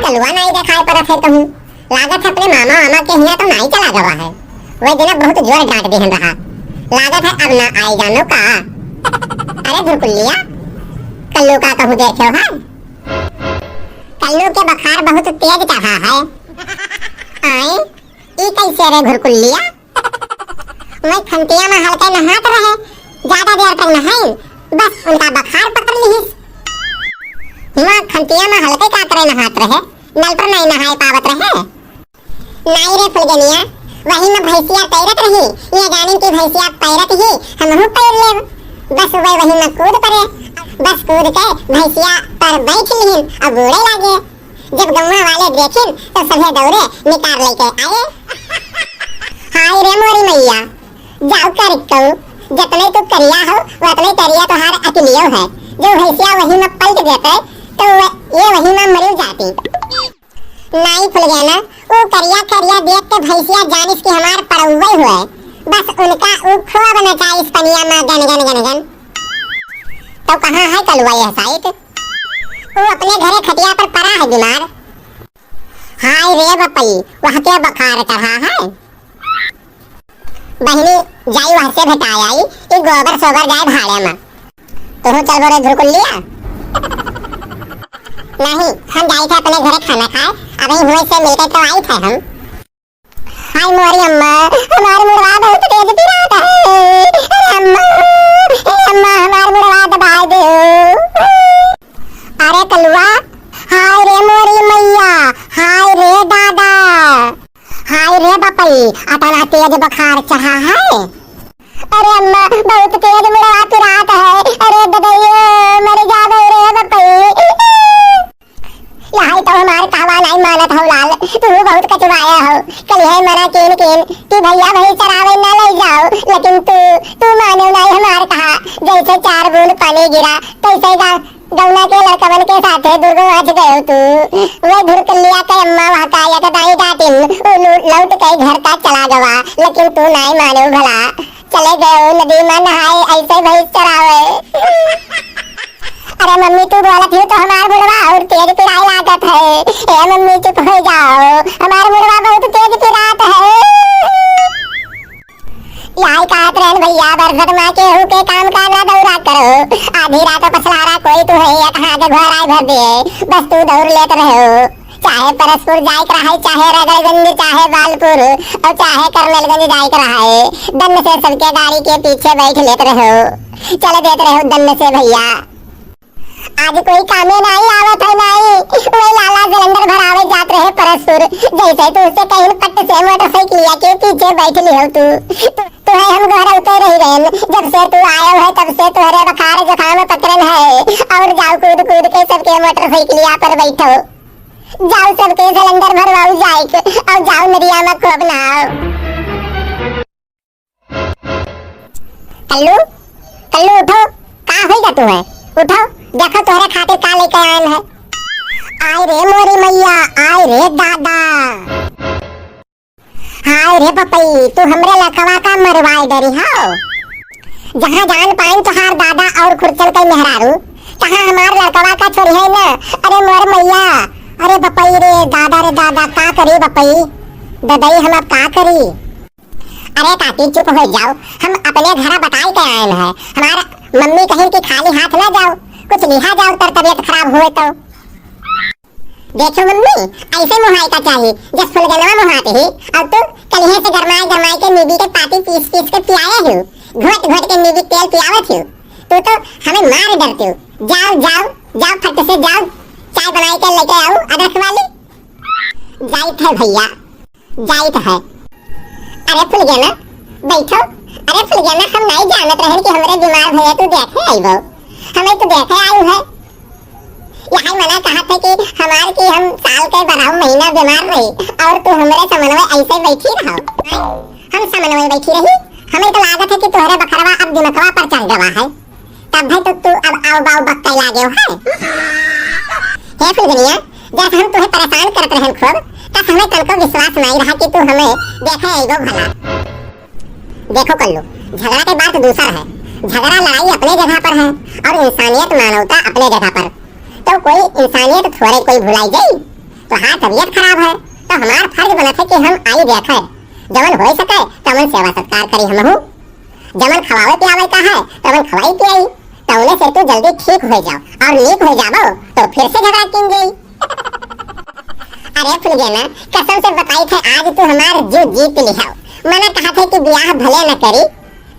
कलुआ नहीं दिखाई पड़त है कहूँ। लागत है अपने मामा मामा के यहाँ तो नहीं चला गवा है। वही दिन बहुत जोर डांट दिहन रहा। लागत है अब ना आई जानो का। अरे धुरकुलिया कल्लू का कहूँ देखो है। कल्लू के बुखार बहुत तेज चढ़ा है। आए ई कैसे रे घुरकुलिया। मैं खंतिया में हल्के नहात रहे। ज्यादा देर तक नहाई बस उनका बुखार पकड़ लिहिस। वहाँ खंतिया में हल्के का करे नहात रहे। नल पर नहीं नहाए पावत रहे। नहीं रे फुलगनिया वही में भैंसिया तैरत रही। ये जानी की भैंसिया पैरत ही हमहू पैर ले। बस वही में कूद पड़े। बस कूद के भैंसिया पर बैठ लिहिन और बूढ़े लागे। जब गौवा वाले देखिन तो सभे दौड़े निकार लेके आए। हाय रे मोरी मैया जाओ कर कहूँ। जितने तू करिया हो उतने करिया तो हार अकेलियो है। जो भैंसिया वही में पलट देते तो ये वही में मर जाती। नहीं खुल गया ना वो करिया करिया देख के भैंसिया जानिस की हमार पड़ौवे हुए। बस उनका वो खोआ बना चाहिए इस पनिया में गन गन गन गन। तो कहाँ है कलुआ यह साइट। वो अपने घरे खटिया पर पड़ा है बीमार। हाय रे बपई वहाँ के बुखार चढ़ा है। बहनी जाई वहाँ से भेटाई आई ये गोबर सोबर जाए भाड़े में। तो चल बोरे धुरकुलिया। नहीं हम जाए थे अपने घरे खाना खाए। अभी हुए से मिलके तो आई थे हम। हाय मोरी अम्मा हमार मुड़वा बहुत तेज पिराता है। अम्मा अम्मा हमार मुड़वा दबा दो। अरे कलुआ हाय रे मोरी मैया हाय रे दादा हाय रे बपई अतना तेज बुखार चढ़ा है। अरे अम्मा बहुत तेज मुड़वा पिराता है। अरे ददैया मर जावे रे बपई। यहाँ तो हमारे कहवा नहीं मानत हो लाल। तू बहुत कचवाया हो। कल है मना केन केन कि भैया भाई चरावे न ले जाओ। लेकिन तू मानो नहीं हमारे कहा। जैसे 4 बूंद पानी गिरा तैसे गौना के लड़कवन के साथे दुर्गो आज गए तू। वह धुरकुलिया के अम्मा वहाँ का या दाई डाटिन लौट के घर का चला गवा। लेकिन तू नहीं मानो भला। चले गए नदी में नहाए ऐसे भैंस चरावे। अरे मम्मी तू बोलत ही तो हमार मुड़वा और तेज पिराई लागत है। ए मम्मी चुप हो जाओ हमार मुड़वा बहुत तेज पिरात है। यही कहत रहन भैया बरसत माँ के हु के काम का ना दौड़ा करो। आधी रात पछलारा कोई तू है या कहाँ के घर आए भर दे। बस तू दौड़ लेत रहो। चाहे परसपुर जाए रहा है चाहे रगड़गंज चाहे बालपुर और चाहे करनलगंज जाए रहा है। दन्न से सबके गाड़ी के पीछे बैठ लेते रहो। चले देते रहो दन्न से भैया। आज कोई कामे नहीं आवत है नहीं। वही लाला सिलेंडर भरावे जात रहे परसपुर। जैसे तू उससे कहीं पट्ट से मोटरसाइकिलिया के पीछे बैठ ली हो तू है हम घर उतर रही रहन। जब से तू आया है तब से तुहरे बुखार जुकाम पकड़न है। और जाओ कूद कूद के सबके मोटरसाइकिलिया पर बैठो। जाओ सबके सिलेंडर भरवाओ जाए और जाओ नदिया में खूब नहाओ। कल्लू कल्लू उठो कहाँ होगा तू है। उठो देखो तोहरे खातिर का लेके आयल है। आय रे मोरी मैया आय रे दादा हाय रे पपई तू हमरे लखवा का मरवाए डरी हो। जहाँ जान पाइन तुहार दादा और खुरचल के मेहरारू तहाँ हमार लड़कवा का छोरी है ना। अरे मोर मैया अरे बपई रे दादा का करी बपई ददई हम अब का करी। अरे काकी चुप हो जाओ हम अपने घर बताई के आए हैं। हमारा मम्मी कहीं कि खाली हाथ ना जाओ कुछ लिहा जाओ तर तबीयत खराब हुए तो। देखो मम्मी ऐसे मुहाई का चाहिए जब फुलगनवा मुहाते ही। अब तो कलिहे से गरमाए के नीबी के पाती पीस के पियाया हूँ। घोट के नीबी तेल पियावत हूँ। तू तो हमें मार डरती हूँ। जाओ फट से जाओ चाय बनाई के लेके आओ अदरक वाली। जाइत है भैया जाइत है। अरे फुलगना बैठो। अरे फुलगना हम नहीं जानत रहन कि हमरे बीमार भैया तू देखे आइबो। हमें तो देखे आयु है। यही मना कहा था कि हमार की हम साल के 12 महीना बीमार रही और तू हमरे समन्वय ऐसे बैठी रहो। हम समन्वय बैठी रही। हमें तो लागत है कि तुम्हारे बखरवा अब दिमकवा पर चढ़ गवा है। तब है तो तू अब आओ बाऊ बक्का लागे हो है। हे फुलगनिया जब हम तुम्हें परेशान करते रहन खूब तब हमें तनको विश्वास नहीं रहा कि तू हमें देखे आइबो भला। देखो कल्लू झगड़ा के बात दूसरा है। झगड़ा लड़ाई अपने जगह पर है और इंसानियत मानवता अपने जगह पर। तो कोई इंसानियत थोड़े कोई भुलाई जाए। तोहार तबीयत खराब है तो हमार फर्ज बनत है कि हम आई देखे जवन हो सके तवन सेवा सत्कार करी हमहू जवन खवावे पियावे का है तवन खवाई पियाई तवने से तू जल्दी ठीक हो जाओ और नीक हो जाबो तो फिर से झगड़ा किन गई। अरे फुलगेना कसम से बताई थे आज तू हमार जीव जीत लिहाओ। मना कहा थे कि ब्याह भले न करी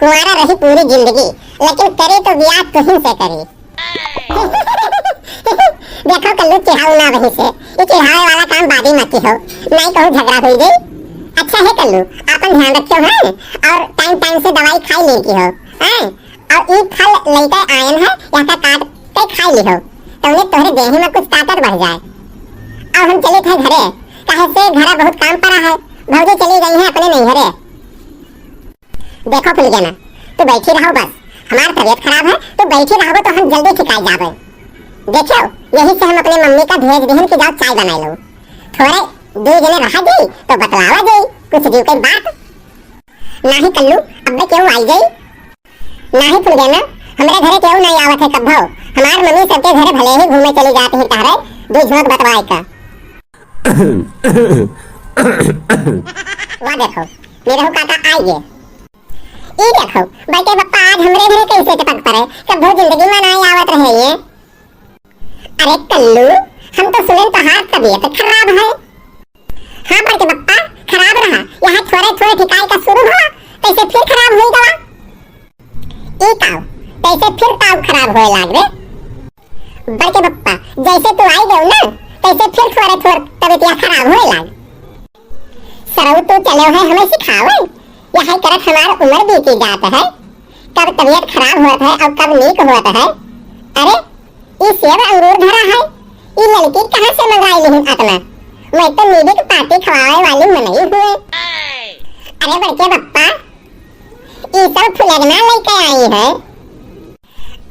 कुंवारा रही पूरी जिंदगी लेकिन करे तो ब्याह तुहिन से करी। देखो कल्लू चिढ़ाओ ना वहीं से ये चिढ़ावे वाला काम बादी मत हो नहीं कहूँ झगड़ा हुई गई। अच्छा है कल्लू अपन ध्यान रखियो है और टाइम टाइम से दवाई खाई ले की हो हैं और ई फल लेकर आयन है या का काट के खाई ली हो तो उन्हें तोहरे देह में कुछ ताकत बढ़ जाए। और हम चले थे घरे कहे से घरा बहुत काम पड़ा है भौजी चली गई है अपने नहीं घरे। देखो फुलगेना तू बैठी रहो बस हमार तबीयत खराब है तो बैठी रहो तो हम जल्दी ठिकाई जावे। देखो यही से हम अपने मम्मी का भेज दिहन कि जाओ चाय बना लो थोड़े दो जने रहा गई तो बतलावा गई कुछ जीव के बात नाही कल्लू अब क्यों आई गई नाही फुलगेना हमारे घरे क्यों नहीं आवत है कब हमार मम्मी सबके घरे भले ही घूमे चली जाती है तारे दो झोंक बतवाए का। वाह देखो मेरे काका आइए ये देखो बेटे पप्पा आज हमरे घरे कैसे टपक पड़े कब जिंदगी में नहीं आवत रहे ये। अरे कल्लू हम तो सुने तो हाथ तबीयत खराब है। हाँ बड़के पप्पा खराब रहा यहाँ थोड़े थोड़े ठिकाई का शुरू हुआ कैसे फिर खराब हुई गवा ई ताव कैसे फिर ताव खराब होए लाग रे। बड़के पप्पा जैसे तू आई गयो ना कैसे फिर थोड़े थोड़े तबीयत खराब होए लाग सरऊ तू चले है हमें सिखावे यह करत हमार उम्र बीती जात है कब तबीयत खराब होता है और कब नीक होता है। अरे ये सेब अंगूर धरा है ये लड़की कहाँ से मंगाई नहीं आत्मा मैं तो मीठी की पार्टी खवाए वाली मनाई हुए। अरे बड़के पप्पा ये सब फुलगना लेके आई है।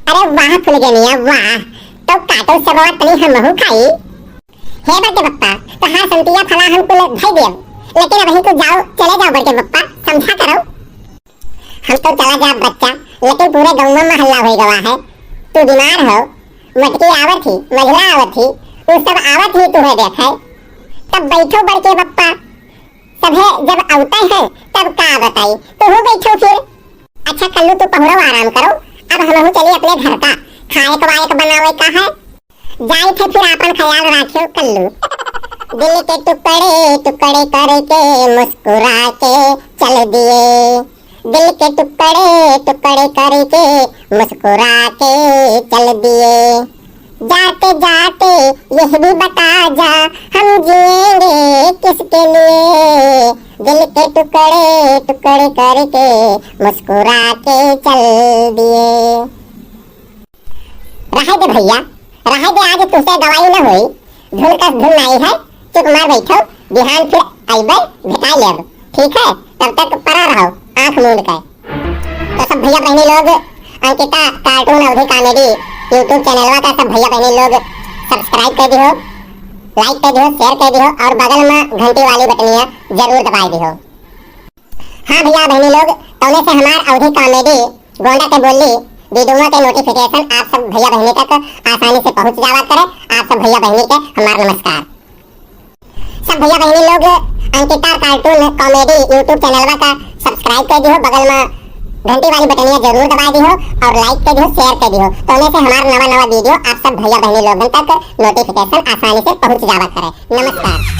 अरे वाह फुलगनिया वाह तो काटो सब तनी हमहू खाई हे बड़के पप्पा तो हाँ संतिया फला हमको भाई देव लेकिन अभी तो जाओ चले जाओ बड़के पप्पा समझा करो। हम तो चला जा बच्चा लेकिन पूरे गांव में हल्ला हो गया है तू बीमार हो मटकी आवत थी मझला आवत थी वो सब आवत ही तुम्हें देखा तब बैठो बड़के पप्पा सभे जब आवता है तब का बताई तो हो बैठो फिर। अच्छा कल्लू तू पहुरो आराम करो अब हम चलिए अपने घर का खाए कवाए बनावे का है जाए थे फिर अपन ख्याल रखियो कल्लू। दिल के टुकड़े टुकड़े करके मुस्कुरा के चल दिए दिल के टुकड़े टुकड़े करके मुस्कुरा के चल दिए जाते जाते यह भी बता जा हम जिएंगे किसके लिए दिल के टुकड़े टुकड़े करके मुस्कुरा के चल दिए। रहे दे भैया रहे दे आज तुझसे दवाई न हुई धुल का धुल नहीं है चुप मार बैठो बिहान फिर आइबे भेटा लेब ठीक है तब तक पड़ा रहो आंख मूंद कर। तो सब भैया बहनी लोग अंकिता कार्टून अवधि कॉमेडी यूट्यूब चैनलवा का सब भैया बहनी लोग सब्सक्राइब कर दियो लाइक कर दियो शेयर कर दियो और बगल में घंटी वाली बटनिया जरूर दबा दियो। हाँ भैया बहनी लोग तौने से हमार अवधि कॉमेडी गोंडा के बोली वीडियो के नोटिफिकेशन आप सब भैया बहनी तक आसानी से पहुंच जावा करे। आप सब भैया बहनी के हमारा नमस्कार। सब भैया बहनी लोग अंकिता कार्टून कॉमेडी यूट्यूब चैनलवा का सब्सक्राइब कर दियो बगल में घंटी वाली बटनिया जरूर दबा दियो और लाइक कर दियो शेयर कर दियो तो से हमारा नवा वीडियो आप सब भैया बहनी लोगों तक नोटिफिकेशन आसानी से पहुंच जावा करे। नमस्कार।